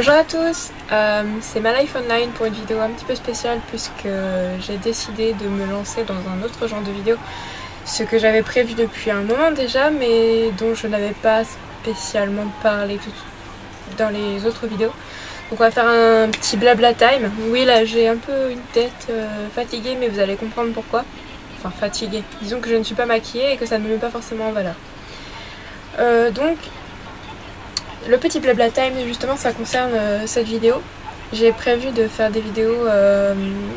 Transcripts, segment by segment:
Bonjour à tous, c'est ma life online pour une vidéo un petit peu spéciale puisque j'ai décidé de me lancer dans un autre genre de vidéo, ce que j'avais prévu depuis un moment déjà mais dont je n'avais pas spécialement parlé dans les autres vidéos. Donc on va faire un petit blabla time. Oui, là j'ai un peu une tête fatiguée mais vous allez comprendre pourquoi. Enfin fatiguée, disons que je ne suis pas maquillée et que ça ne me met pas forcément en valeur. Donc le petit blabla time, justement, ça concerne cette vidéo. J'ai prévu de faire des vidéos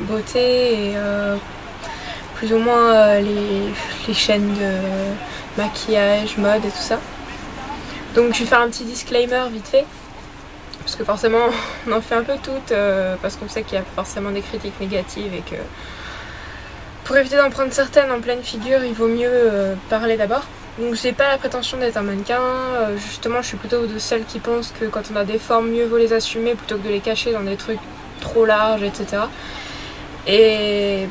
beauté et plus ou moins les chaînes de maquillage, mode et tout ça. Donc je vais faire un petit disclaimer vite fait. Parce que forcément on en fait un peu toutes parce qu'on sait qu'il y a forcément des critiques négatives et que pour éviter d'en prendre certaines en pleine figure, il vaut mieux parler d'abord. Donc j'ai pas la prétention d'être un mannequin, justement je suis plutôt de celles qui pensent que quand on a des formes, mieux vaut les assumer plutôt que de les cacher dans des trucs trop larges, etc. Et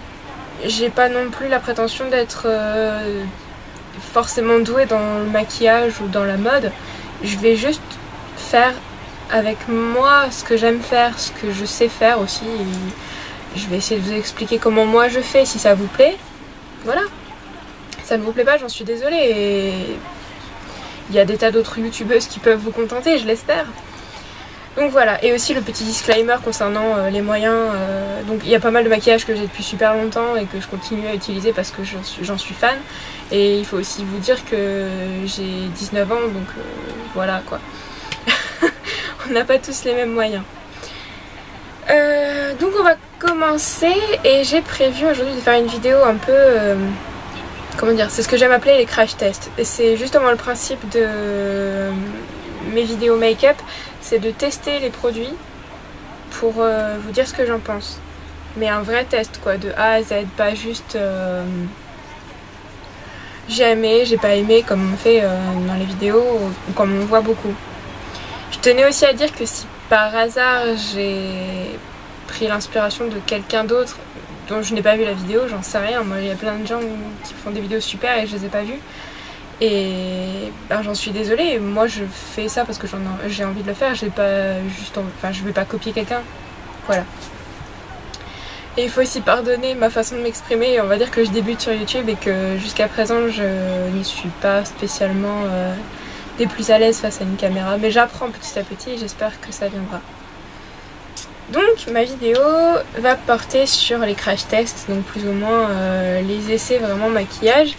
j'ai pas non plus la prétention d'être forcément douée dans le maquillage ou dans la mode. Je vais juste faire avec moi ce que j'aime faire, ce que je sais faire aussi. Et je vais essayer de vous expliquer comment moi je fais, si ça vous plaît. Voilà. Ça ne vous plaît pas, j'en suis désolée, et il y a des tas d'autres youtubeuses qui peuvent vous contenter, je l'espère. Donc voilà, et aussi le petit disclaimer concernant les moyens. Donc il y a pas mal de maquillage que j'ai depuis super longtemps et que je continue à utiliser parce que j'en suis fan. Et il faut aussi vous dire que j'ai 19 ans, donc voilà quoi. On n'a pas tous les mêmes moyens. Donc on va commencer et j'ai prévu aujourd'hui de faire une vidéo un peu... comment dire, c'est ce que j'aime appeler les crash tests. Et c'est justement le principe de mes vidéos make-up, c'est de tester les produits pour vous dire ce que j'en pense. Mais un vrai test quoi, de A à Z, pas juste j'ai aimé, j'ai pas aimé comme on fait dans les vidéos ou comme on voit beaucoup. Je tenais aussi à dire que si par hasard j'ai pris l'inspiration de quelqu'un d'autre dont je n'ai pas vu la vidéo, j'en sais rien. Moi, il y a plein de gens qui font des vidéos super et je les ai pas vues. Et ben, j'en suis désolée. Moi, je fais ça parce que j'ai envie de le faire. J'ai pas juste, enfin, je vais pas copier quelqu'un. Voilà. Et il faut aussi pardonner ma façon de m'exprimer. On va dire que je débute sur YouTube et que jusqu'à présent, je ne suis pas spécialement des plus à l'aise face à une caméra. Mais j'apprends petit à petit et j'espère que ça viendra. Donc ma vidéo va porter sur les crash tests, donc plus ou moins les essais vraiment maquillage.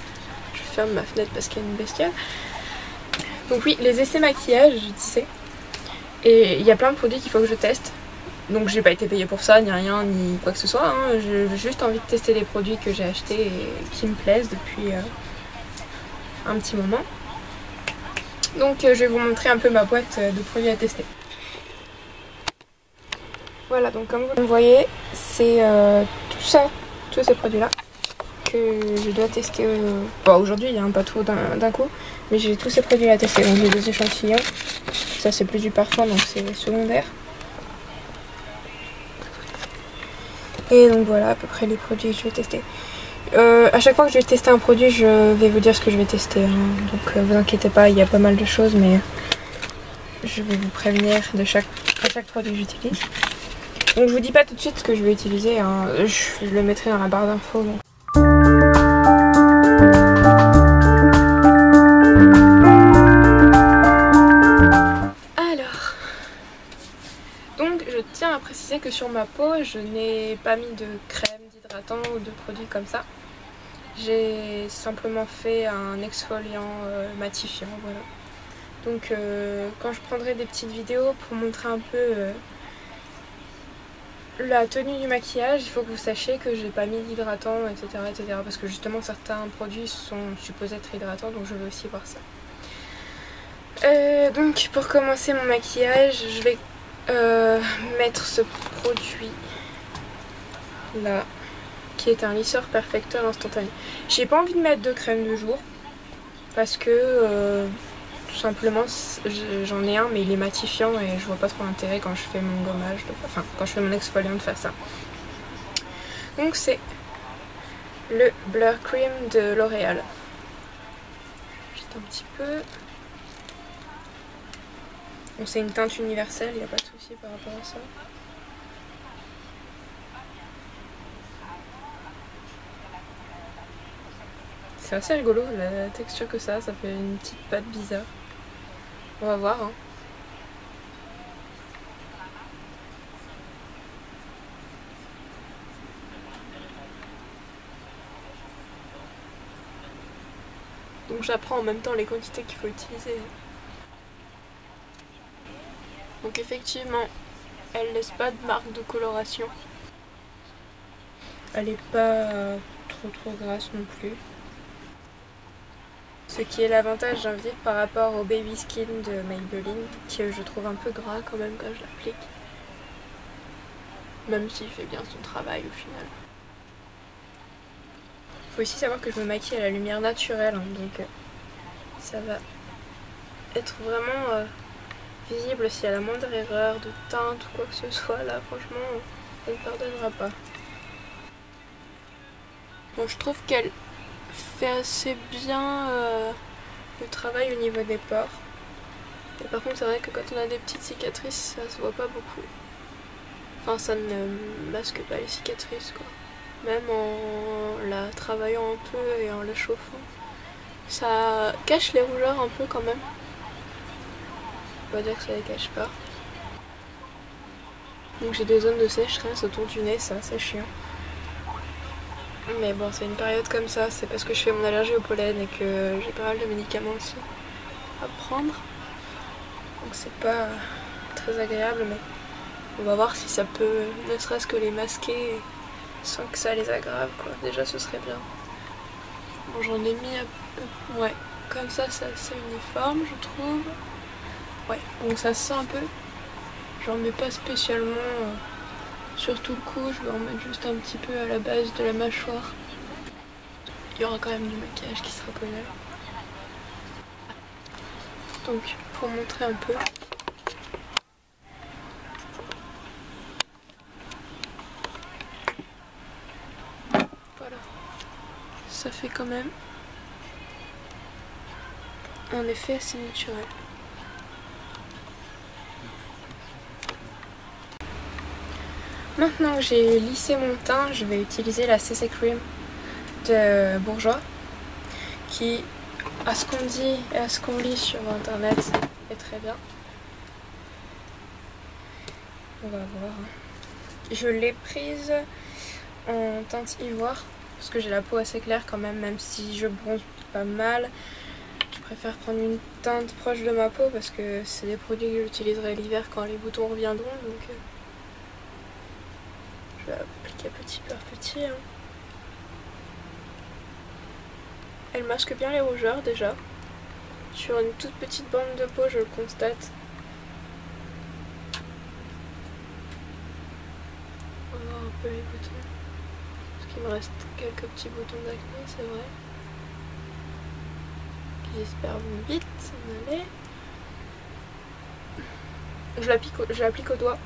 Je ferme ma fenêtre parce qu'il y a une bestiole. Donc oui, les essais maquillage, je disais. Et il y a plein de produits qu'il faut que je teste. Donc j'ai pas été payée pour ça, ni rien, ni quoi que ce soit. Hein. J'ai juste envie de tester les produits que j'ai achetés et qui me plaisent depuis un petit moment. Donc je vais vous montrer un peu ma boîte de produits à tester. Voilà, donc comme vous le voyez, c'est tout ça, tous ces produits-là que je dois tester bon, aujourd'hui, hein, pas tout d'un coup, mais j'ai tous ces produits à tester. Donc j'ai des échantillons, ça c'est plus du parfum, donc c'est secondaire. Et donc voilà à peu près les produits que je vais tester. À chaque fois que je vais tester un produit, je vais vous dire ce que je vais tester. Hein. Donc vous inquiétez pas, il y a pas mal de choses, mais je vais vous prévenir à chaque produit que j'utilise. Donc je vous dis pas tout de suite ce que je vais utiliser, hein. Je le mettrai dans la barre d'infos. Donc. Alors, donc je tiens à préciser que sur ma peau, je n'ai pas mis de crème, d'hydratant ou de produits comme ça. J'ai simplement fait un exfoliant matifiant, voilà. Donc quand je prendrai des petites vidéos pour montrer un peu... la tenue du maquillage, il faut que vous sachiez que j'ai pas mis d'hydratant, etc., etc. Parce que justement certains produits sont supposés être hydratants, donc je veux aussi voir ça. Donc pour commencer mon maquillage, je vais mettre ce produit là, qui est un lisseur perfecteur instantané. J'ai pas envie de mettre de crème de jour, parce que tout simplement j'en ai un mais il est matifiant et je vois pas trop l'intérêt quand je fais mon gommage, enfin quand je fais mon exfoliant de faire ça. Donc c'est le Blur Cream de L'Oréal. Juste un petit peu. Bon, c'est une teinte universelle, il n'y a pas de souci par rapport à ça. C'est assez rigolo la texture que ça fait une petite pâte bizarre. On va voir, hein. Donc j'apprends en même temps les quantités qu'il faut utiliser. Donc effectivement, elle laisse pas de marque de coloration. Elle est pas trop grasse non plus. Ce qui est l'avantage, j'ai envie de dire, par rapport au Baby Skin de Maybelline, que je trouve un peu gras quand même quand je l'applique. Même s'il fait bien son travail au final. Faut aussi savoir que je me maquille à la lumière naturelle, hein, donc ça va être vraiment visible s'il y a la moindre erreur de teinte ou quoi que ce soit. Là, franchement, on ne pardonnera pas. Bon, je trouve qu'elle fait assez bien le travail au niveau des pores. Et par contre, c'est vrai que quand on a des petites cicatrices, ça se voit pas beaucoup. Enfin, ça ne masque pas les cicatrices, quoi. Même en la travaillant un peu et en la chauffant. Ça cache les rougeurs un peu quand même. On va dire que ça les cache pas. Donc j'ai des zones de sécheresse autour du nez, ça c'est chiant. Mais bon, c'est une période comme ça, c'est parce que je fais mon allergie au pollen et que j'ai pas mal de médicaments aussi à prendre. Donc c'est pas très agréable, mais on va voir si ça peut ne serait-ce que les masquer sans que ça les aggrave, quoi. Déjà ce serait bien. Bon, j'en ai mis un peu, ouais, comme ça c'est assez uniforme je trouve. Ouais, donc ça se sent un peu. J'en mets pas spécialement sur tout le cou, je vais en mettre juste un petit peu à la base de la mâchoire. Il y aura quand même du maquillage qui sera collé. Donc pour montrer un peu. Voilà. Ça fait quand même un effet assez naturel. Maintenant que j'ai lissé mon teint, je vais utiliser la CC Cream de Bourjois qui, à ce qu'on dit et à ce qu'on lit sur internet, est très bien. On va voir. Je l'ai prise en teinte ivoire parce que j'ai la peau assez claire quand même si je bronze pas mal. Je préfère prendre une teinte proche de ma peau parce que c'est des produits que j'utiliserai l'hiver quand les boutons reviendront. Donc je vais appliquer petit par petit. Hein. Elle masque bien les rougeurs déjà. Sur une toute petite bande de peau, je le constate. On va voir un peu les boutons. Parce qu'il me reste quelques petits boutons d'acné, c'est vrai. Qui j'espère vont vite s'en aller. Je l'applique au doigt.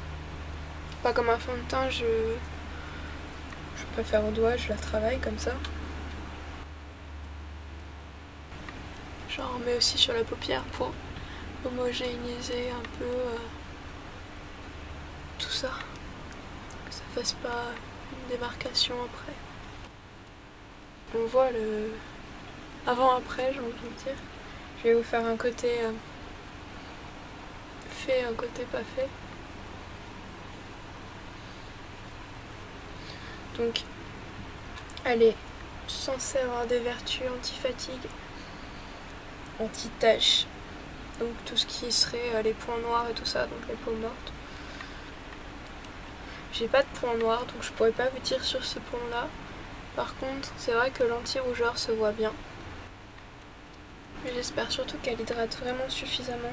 Pas comme un fond de teint, je préfère au doigt, je la travaille comme ça. J'en remets aussi sur la paupière pour homogénéiser un peu tout ça. Que ça fasse pas une démarcation après. On voit le avant-après, j'ai envie de dire. Je vais vous faire un côté fait, un côté pas fait. Donc, elle est censée avoir des vertus anti-fatigue, anti-taches, donc tout ce qui serait les points noirs et tout ça, donc les peaux mortes. J'ai pas de points noirs, donc je pourrais pas vous dire sur ce point là. Par contre, c'est vrai que l'anti-rougeur se voit bien. J'espère surtout qu'elle hydrate vraiment suffisamment,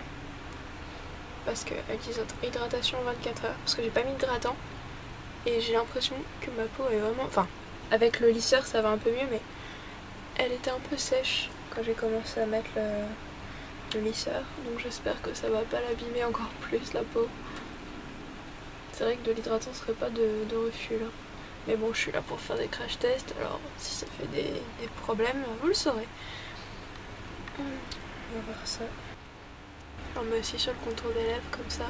parce qu'elle dit hydratation en 24 heures, parce que j'ai pas mis d'hydratant. Et j'ai l'impression que ma peau est vraiment... Enfin, avec le lisseur ça va un peu mieux, mais elle était un peu sèche quand j'ai commencé à mettre le lisseur. Donc j'espère que ça va pas l'abîmer encore plus la peau. C'est vrai que de l'hydratant serait pas de refus là. Mais bon, je suis là pour faire des crash tests, alors si ça fait des problèmes, vous le saurez. On va voir ça. J'en mets aussi sur le contour des lèvres comme ça.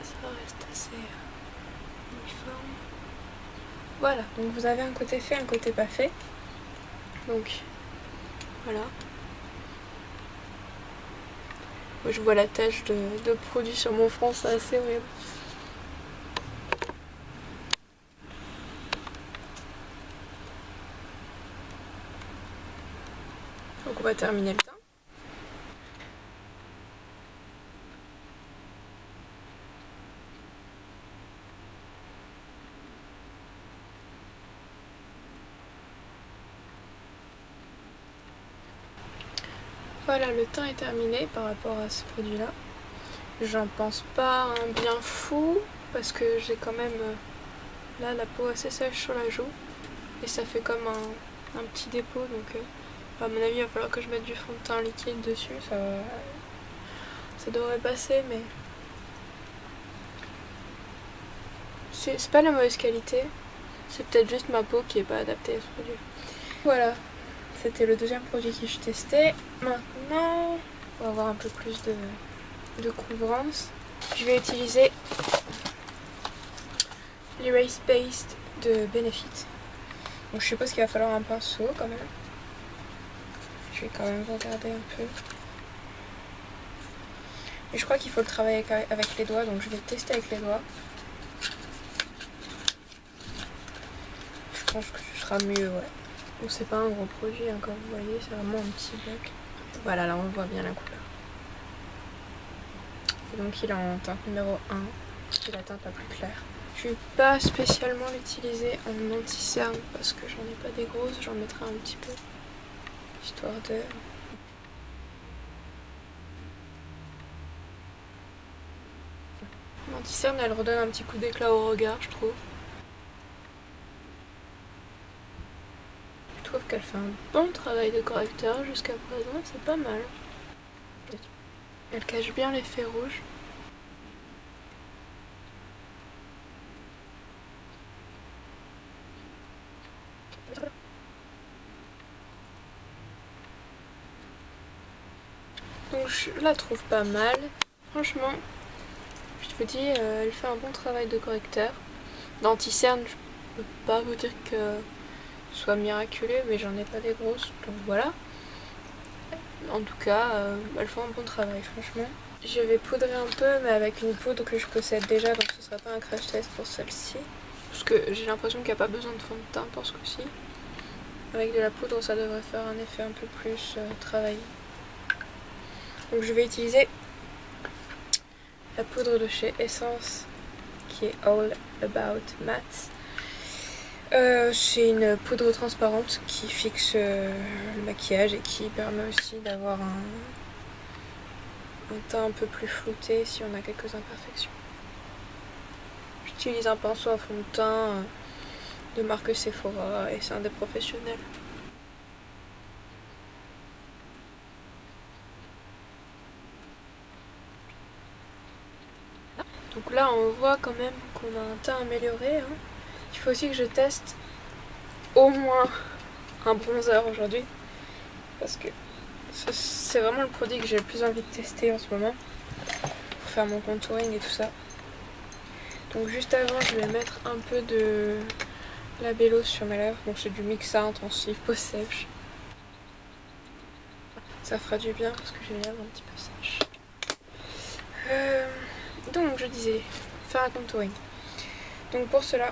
Ça reste assez uniforme. Voilà, donc vous avez un côté fait, un côté pas fait. Donc voilà. Moi je vois la tache de produit sur mon front, c'est assez horrible. Donc on va terminer le teint. Voilà, le teint est terminé par rapport à ce produit-là. J'en pense pas un bien fou parce que j'ai quand même là la peau assez sèche sur la joue et ça fait comme un petit dépôt, donc à mon avis il va falloir que je mette du fond de teint liquide dessus, ça devrait passer, mais c'est pas la mauvaise qualité, c'est peut-être juste ma peau qui est pas adaptée à ce produit. Voilà, c'était le deuxième produit que je testais. Maintenant on va avoir un peu plus de couvrance. Je vais utiliser l'Erase Paste de Benefit. Donc je suppose qu'il va falloir un pinceau quand même. Je vais quand même regarder un peu. Mais je crois qu'il faut le travailler avec les doigts, donc je vais le tester avec les doigts. Je pense que ce sera mieux, ouais. Bon, c'est pas un gros produit, hein, comme vous voyez, c'est vraiment un petit bloc. Voilà, là on voit bien la couleur. Et donc il est en teinte numéro 1, c'est la teinte la plus claire. Je vais pas spécialement l'utiliser en anti-cerne parce que j'en ai pas des grosses, j'en mettrai un petit peu. Histoire de... L'anti-cerne elle redonne un petit coup d'éclat au regard, je trouve. Je trouve qu'elle fait un bon travail de correcteur jusqu'à présent, c'est pas mal. Elle cache bien l'effet rouge. Donc je la trouve pas mal. Franchement, je vous dis, elle fait un bon travail de correcteur. D'anti-cerne, je peux pas vous dire que ce soit miraculeux, mais j'en ai pas des grosses, donc voilà. En tout cas, elle fait un bon travail, franchement. Je vais poudrer un peu, mais avec une poudre que je possède déjà, donc ce sera pas un crash test pour celle-ci. Parce que j'ai l'impression qu'il n'y a pas besoin de fond de teint pour ce coup-ci. Avec de la poudre, ça devrait faire un effet un peu plus travaillé. Donc je vais utiliser la poudre de chez Essence, qui est All About Matte. C'est une poudre transparente qui fixe le maquillage et qui permet aussi d'avoir un teint un peu plus flouté si on a quelques imperfections. J'utilise un pinceau à fond de teint de marque Sephora et c'est un des professionnels. Donc là on voit quand même qu'on a un teint amélioré, hein. Il faut aussi que je teste au moins un bronzer aujourd'hui parce que c'est vraiment le produit que j'ai le plus envie de tester en ce moment pour faire mon contouring et tout ça. Donc juste avant je vais mettre un peu de labello sur mes lèvres, donc c'est du Mixa intensif peau sèche. Ça fera du bien parce que j'ai les lèvres un petit peu sèches. Donc je disais, faire un contouring. Donc pour cela,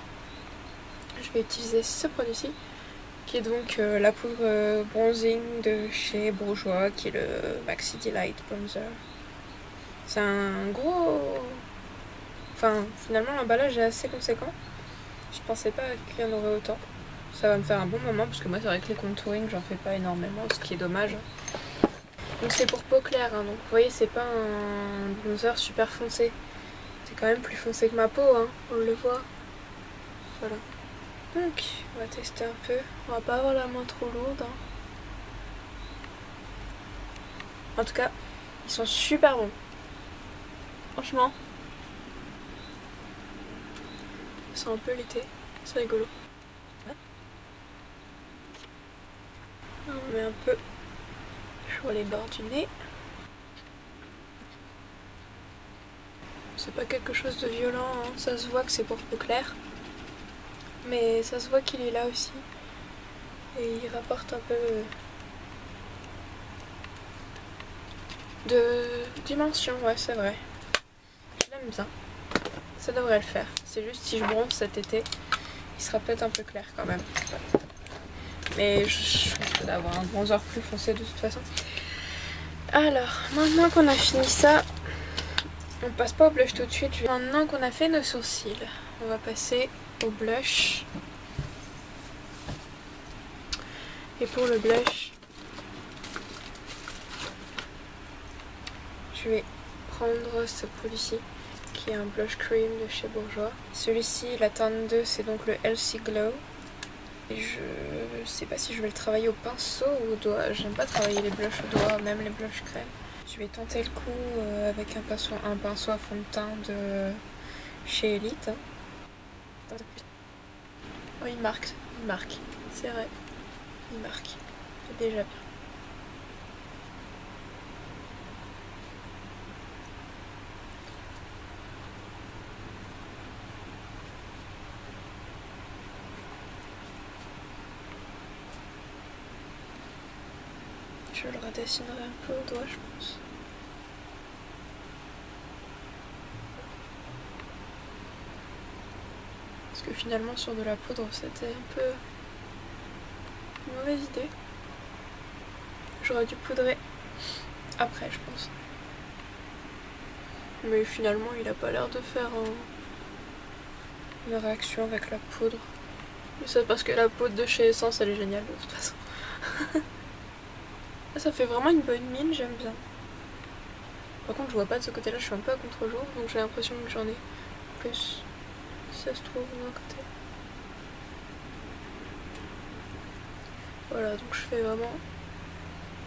je vais utiliser ce produit-ci, qui est donc la poudre bronzing de chez Bourjois, qui est le Maxi Delight Bronzer. C'est un gros... Enfin, finalement l'emballage est assez conséquent. Je pensais pas qu'il y en aurait autant. Ça va me faire un bon moment, parce que moi c'est vrai que les contouring, j'en fais pas énormément, ce qui est dommage. Donc c'est pour peau claire, hein. Donc vous voyez, c'est pas un bronzer super foncé. C'est quand même plus foncé que ma peau, hein. On le voit. Voilà. Donc, on va tester un peu. On va pas avoir la main trop lourde, hein. En tout cas, ils sont super bons. Franchement. Ils sont un peu l'été. C'est rigolo. On met un peu sur les bords du nez. c'est pas quelque chose de violent, hein. Ça se voit que c'est pour peau claire. Mais ça se voit qu'il est là aussi. Et il rapporte un peu de dimension, ouais c'est vrai. Je l'aime bien. Ça devrait le faire. C'est juste si je bronze cet été, il sera peut-être un peu clair quand même. Mais je risque d'avoir un bronzer plus foncé de toute façon. Alors, maintenant qu'on a fini ça, on passe pas au blush tout de suite. Maintenant qu'on a fait nos sourcils, on va passer au blush. Et pour le blush, je vais prendre ce produit-ci, qui est un blush cream de chez Bourjois. Celui-ci, la teinte 2, c'est donc le Healthy Glow. Et je sais pas si je vais le travailler au pinceau ou au doigt. J'aime pas travailler les blushs au doigt, même les blushs crème. Je vais tenter le coup avec un pinceau à fond de teint de chez Elite. Oh, il marque, c'est vrai, il marque. C'est déjà bien. Je le redessinerai un peu au doigt, je pense. Parce que finalement sur de la poudre c'était un peu une mauvaise idée. J'aurais dû poudrer après je pense. Mais finalement il a pas l'air de faire une réaction avec la poudre. Mais c'est parce que la poudre de chez Essence elle est géniale de toute façon. Ça fait vraiment une bonne mine, j'aime bien. Par contre je vois pas de ce côté là, je suis un peu à contre-jour donc j'ai l'impression que j'en ai plus. Si ça se trouve d'un côté. Voilà, donc je fais vraiment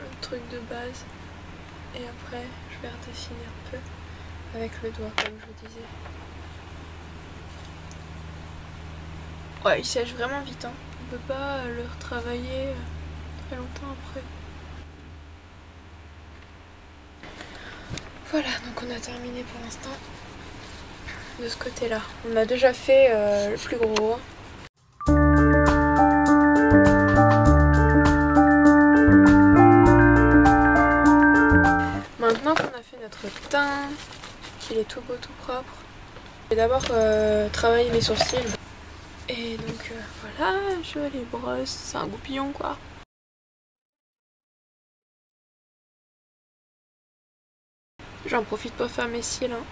un truc de base et après je vais redessiner un peu avec le doigt comme je vous disais. Ouais, il sèche vraiment vite, hein. On peut pas le retravailler très longtemps après. Voilà, donc on a terminé pour l'instant de ce côté là. On a déjà fait le plus gros. Maintenant qu'on a fait notre teint, qu'il est tout beau, tout propre, je vais d'abord travailler mes sourcils. Et donc voilà, je les brosse, c'est un goupillon quoi. J'en profite pour faire mes cils. Hein.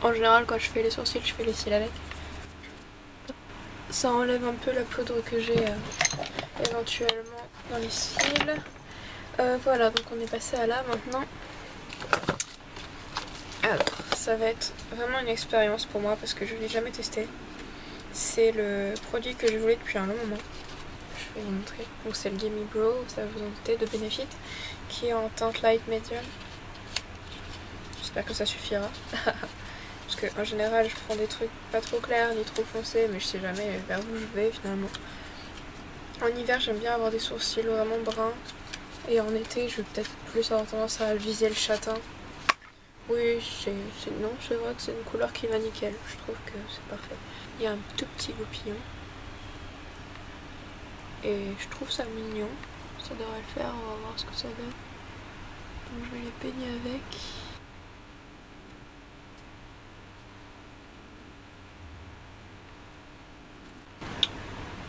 En général quand je fais les sourcils, je fais les cils avec. Ça enlève un peu la poudre que j'ai éventuellement dans les cils. Voilà, donc on est passé à là maintenant. Alors, ça va être vraiment une expérience pour moi parce que je ne l'ai jamais testé. C'est le produit que je voulais depuis un long moment. Je vais vous montrer. Donc c'est le Gimme Brow, ça va vous en douter, de Benefit, qui est en teinte light medium. J'espère que ça suffira. Parce qu'en général je prends des trucs pas trop clairs ni trop foncés, mais je sais jamais vers où je vais finalement. En hiver j'aime bien avoir des sourcils vraiment bruns. Et en été je vais peut-être plus avoir tendance à viser le châtain. Oui, non, c'est vrai que c'est une couleur qui va nickel. Je trouve que c'est parfait. Il y a un tout petit goupillon. Et je trouve ça mignon. Ça devrait le faire, on va voir ce que ça donne. Donc je vais les peigner avec.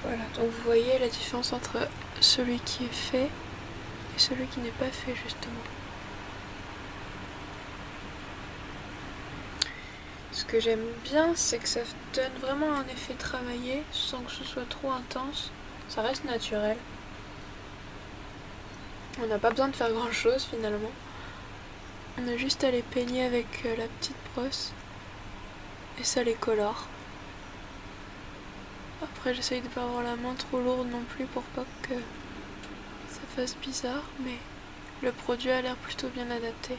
Voilà, donc vous voyez la différence entre celui qui est fait et celui qui n'est pas fait justement. Ce que j'aime bien, c'est que ça donne vraiment un effet travaillé sans que ce soit trop intense. Ça reste naturel. On n'a pas besoin de faire grand chose finalement. On a juste à les peigner avec la petite brosse et ça les colore. Après j'essaye de ne pas avoir la main trop lourde non plus pour pas que ça fasse bizarre, mais le produit a l'air plutôt bien adapté.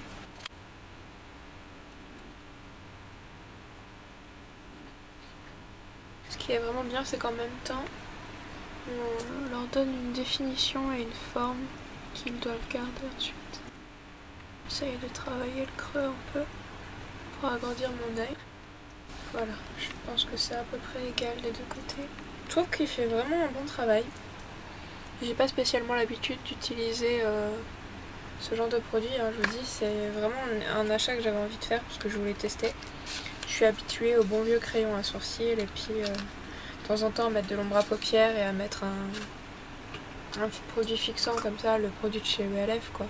Ce qui est vraiment bien, c'est qu'en même temps on leur donne une définition et une forme qu'ils doivent garder ensuite. J'essaye de travailler le creux un peu pour agrandir mon œil. Voilà, je pense que c'est à peu près égal des deux côtés. Je trouve qu'il fait vraiment un bon travail. J'ai pas spécialement l'habitude d'utiliser ce genre de produit, hein, je vous dis, c'est vraiment un achat que j'avais envie de faire parce que je voulais tester. Je suis habituée au bon vieux crayon à sourcils et puis de temps en temps à mettre de l'ombre à paupières et à mettre un produit fixant comme ça, le produit de chez ELF quoi.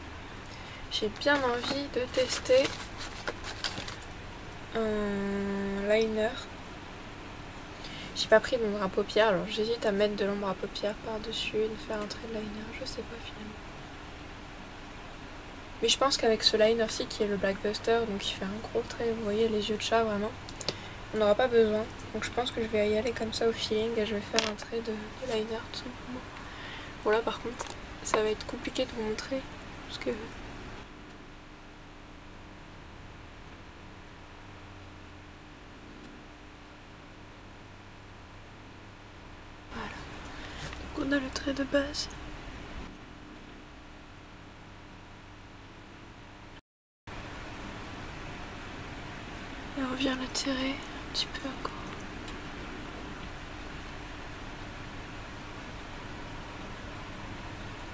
J'ai bien envie de tester un liner. J'ai pas pris d'ombre à paupières, alors j'hésite à mettre de l'ombre à paupières par-dessus et de faire un trait de liner, je sais pas finalement. Mais je pense qu'avec ce liner-ci qui est le Black Buster, donc il fait un gros trait, vous voyez les yeux de chat vraiment, on n'aura pas besoin. Donc je pense que je vais y aller comme ça au feeling et je vais faire un trait de liner tout simplement. Bon là par contre, ça va être compliqué de vous montrer parce que... Voilà. Donc on a le trait de base. Et on vient le tirer un petit peu encore.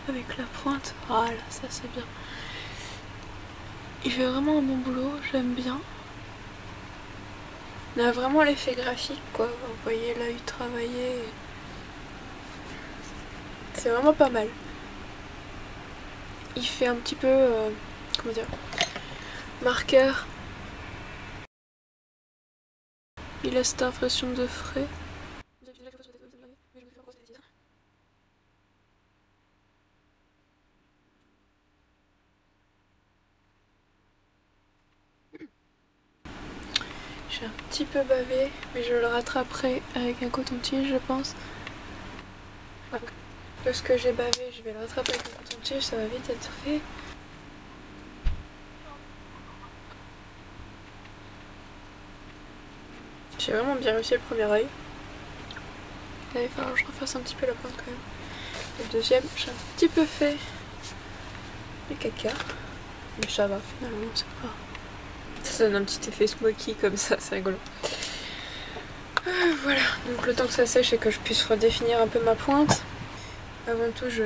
Avec la pointe, voilà, ça c'est bien. Il fait vraiment un bon boulot, j'aime bien. On a vraiment l'effet graphique quoi, vous voyez l'œil travaillé. C'est vraiment pas mal. Il fait un petit peu, comment dire, marqueur. Il a cette impression de frais. J'ai un petit peu bavé, mais je le rattraperai avec un coton-tige, je pense. Parce que j'ai bavé, je vais le rattraper avec un coton-tige, ça va vite être fait. J'ai vraiment bien réussi le premier œil. Là, il va falloir que je refasse un petit peu la pointe quand même. Le deuxième, j'ai un petit peu fait les caca. Mais ça va finalement, c'est pas... Ça donne un petit effet smoky comme ça, c'est rigolo. Voilà, donc le temps que ça sèche et que je puisse redéfinir un peu ma pointe. Avant tout, je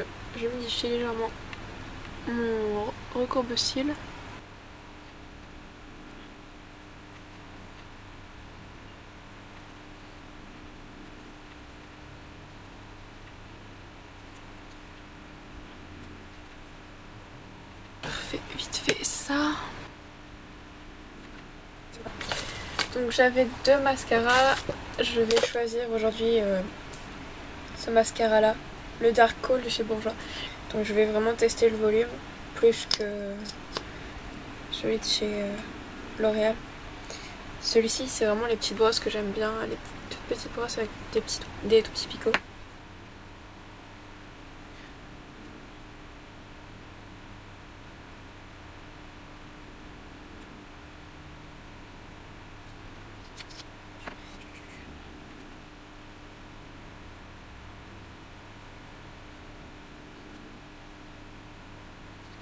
modifie légèrement mon recourbe-cils. Parfait, vite fait ça. Donc j'avais deux mascaras. Je vais choisir aujourd'hui ce mascara là, le Dark Coal de chez Bourjois. Donc je vais vraiment tester le volume plus que celui de chez L'Oréal. Celui-ci c'est vraiment les petites brosses que j'aime bien, les toutes petites brosses avec des tout petits picots.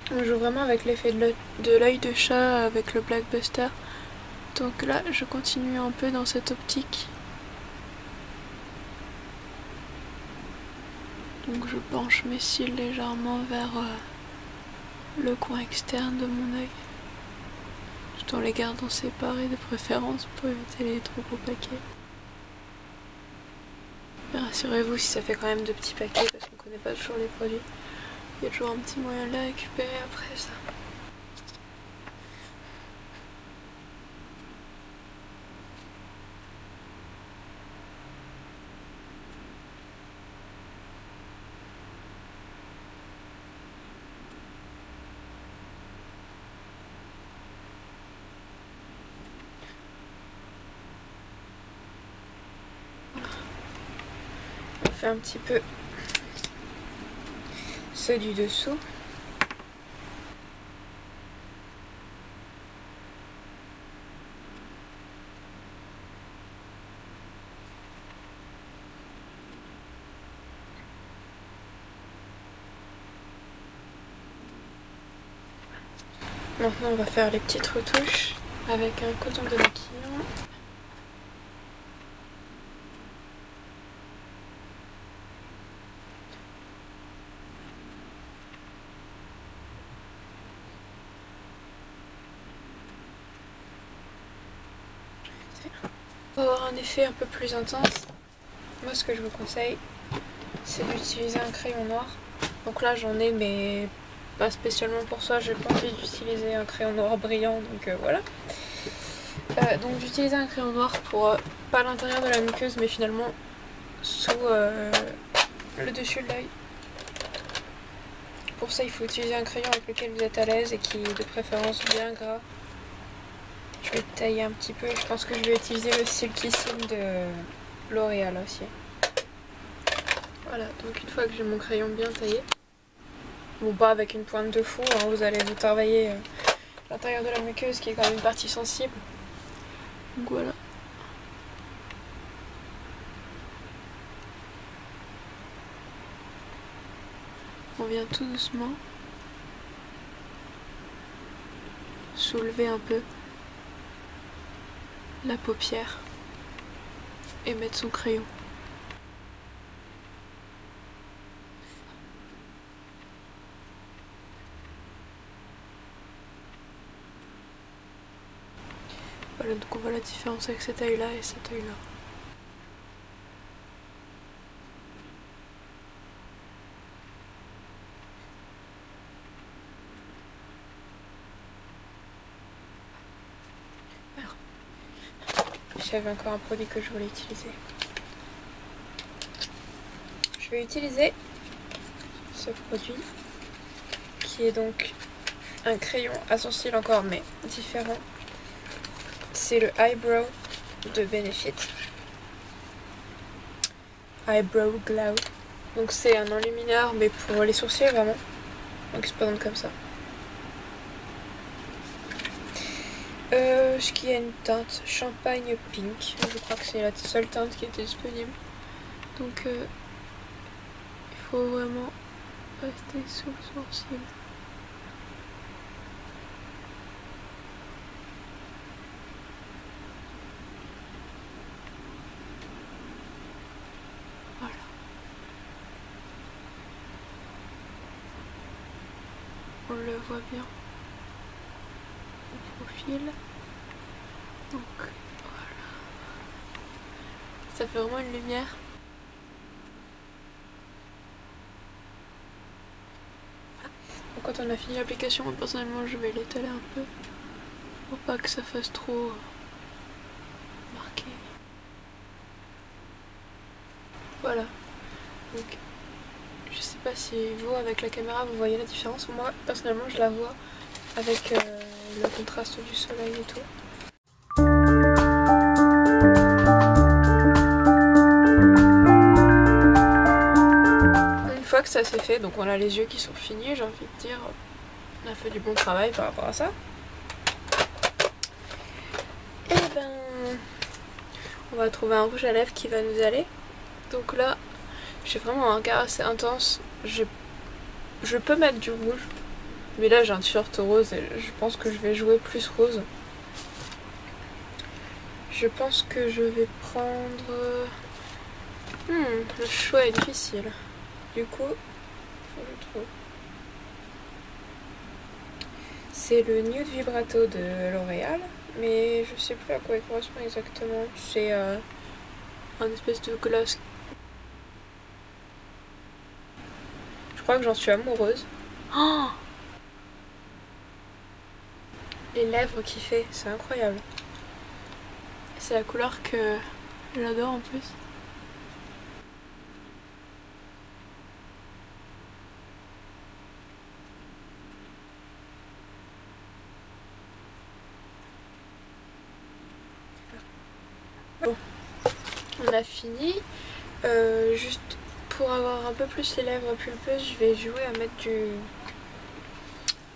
On joue vraiment avec l'effet de l'œil de chat avec le Black Buster. Donc là, je continue un peu dans cette optique. Donc je penche mes cils légèrement vers le coin externe de mon œil. Tout en les gardant séparés de préférence pour éviter les trop gros paquets. Mais rassurez-vous si ça fait quand même de petits paquets parce qu'on connaît pas toujours les produits. Il y a toujours un petit moyen de les récupérer après ça. On fait un petit peu ceux du dessous. Maintenant on va faire les petites retouches. avec un coton de maquillant. Pour avoir un effet un peu plus intense, moi ce que je vous conseille, c'est d'utiliser un crayon noir. Donc là j'en ai, mais pas spécialement pour ça, j'ai pas envie d'utiliser un crayon noir brillant, donc voilà. Donc d'utiliser un crayon noir pour, pas l'intérieur de la muqueuse, mais finalement sous le dessus de l'œil. Pour ça il faut utiliser un crayon avec lequel vous êtes à l'aise et qui est de préférence bien gras. Je vais tailler un petit peu et je pense que je vais utiliser le Silkissime de L'Oréal aussi. Voilà, donc une fois que j'ai mon crayon bien taillé, bon pas avec une pointe de fou, hein, vous allez vous travailler l'intérieur de la muqueuse qui est quand même une partie sensible. Donc voilà. On vient tout doucement soulever un peu la paupière et mettre son crayon. Voilà, donc on voit la différence avec cet œil là et cet œil là. J'avais encore un produit que je voulais utiliser. Je vais utiliser ce produit qui est donc un crayon à son style encore mais différent. C'est le Eyebrow de Benefit. Eyebrow Glow. Donc c'est un enlumineur mais pour les sourcils vraiment. Donc il se présente comme ça. Ce qui a une teinte champagne pink. Je crois que c'est la seule teinte qui était disponible. Donc il faut vraiment rester sous le sourcil. Voilà. On le voit bien au profil. Donc voilà. Ça fait vraiment une lumière. Donc quand on a fini l'application, personnellement je vais l'étaler un peu pour pas que ça fasse trop marqué. Voilà. Donc je sais pas si vous avec la caméra vous voyez la différence. Moi personnellement je la vois avec le contraste du soleil et tout. Une fois que ça s'est fait, donc on a les yeux qui sont finis, j'ai envie de dire, on a fait du bon travail par rapport à ça. Et ben, on va trouver un rouge à lèvres qui va nous aller. Donc là, j'ai vraiment un regard assez intense. Je peux mettre du rouge, mais là j'ai un t-shirt rose et je pense que je vais jouer plus rose. Je pense que je vais prendre... le choix est difficile. Du coup, faut que je trouve. C'est le Nude Vibrato de L'Oréal, mais je sais plus à quoi il correspond exactement. C'est un espèce de gloss. Je crois que j'en suis amoureuse. Oh, les lèvres qu'il fait, c'est incroyable. C'est la couleur que j'adore en plus. Bon, on a fini. Juste pour avoir un peu plus les lèvres pulpeuses, je vais jouer à mettre du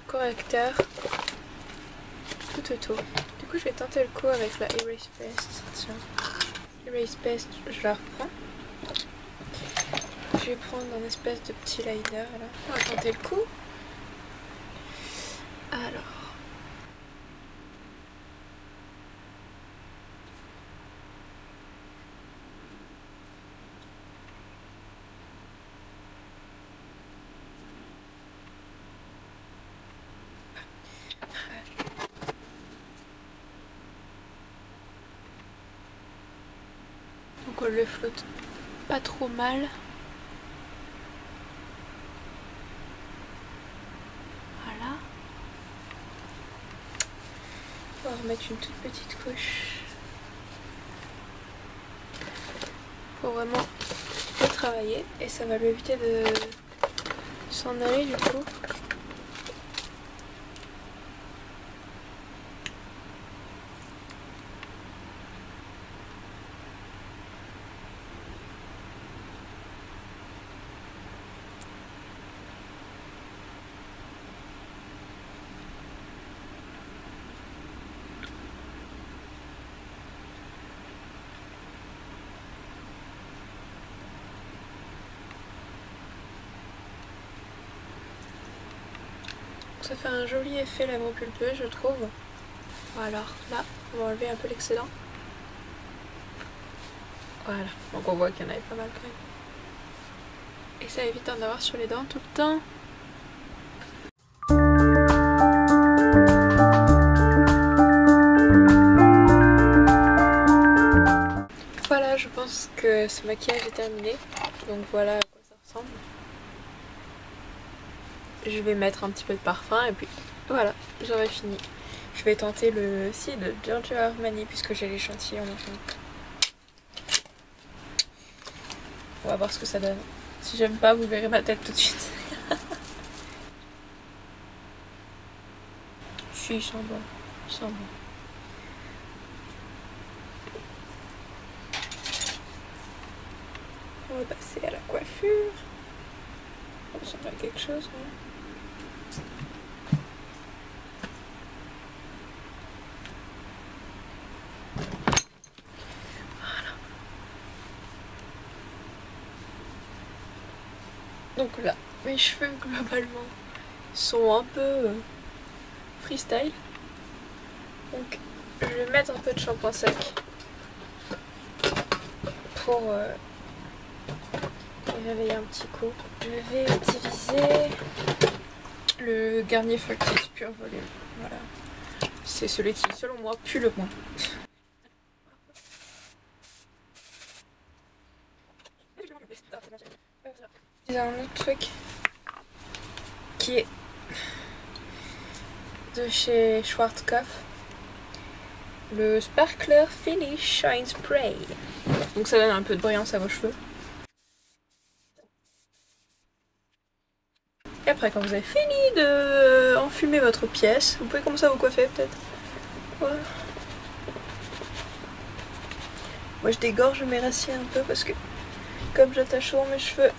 correcteur tout autour. Du coup, je vais tenter le coup avec la Erase Paste. Tiens, Erase Paste, je la reprends. Je vais prendre un espèce de petit liner là. On va tenter le coup. Alors. qu'on le flotte pas trop mal. Voilà. On va remettre une toute petite couche pour vraiment le travailler et ça va lui éviter de s'en aller du coup. Ça fait un joli effet lèvres pulpeux, je trouve. Bon, alors là, on va enlever un peu l'excédent. Voilà, donc on voit qu'il y en avait pas mal quand même. Et ça évite d'en avoir sur les dents tout le temps. Voilà, je pense que ce maquillage est terminé. Donc voilà à quoi ça ressemble. Je vais mettre un petit peu de parfum et puis voilà, j'aurai fini. Je vais tenter le cils de Giorgio Armani puisque j'ai l'échantillon maintenant. On va voir ce que ça donne. Si j'aime pas, vous verrez ma tête tout de suite. Si, il sent bon. Il sent bon. On va passer à la coiffure. On ressemble à quelque chose, ouais. Donc là, mes cheveux globalement sont un peu freestyle. Donc je vais mettre un peu de shampoing sec pour les réveiller un petit coup. Je vais utiliser le Garnier Fructis Pure Volume. Voilà. C'est celui qui, selon moi, pue le moins. Il y a un autre truc qui est de chez Schwarzkopf, le Sparkler Finish Shine Spray. Donc ça donne un peu de brillance à vos cheveux. Et après, quand vous avez fini de enfumer votre pièce, vous pouvez commencer à vous coiffer peut-être. Voilà. Moi je dégorge mes racines un peu parce que comme j'attache souvent mes cheveux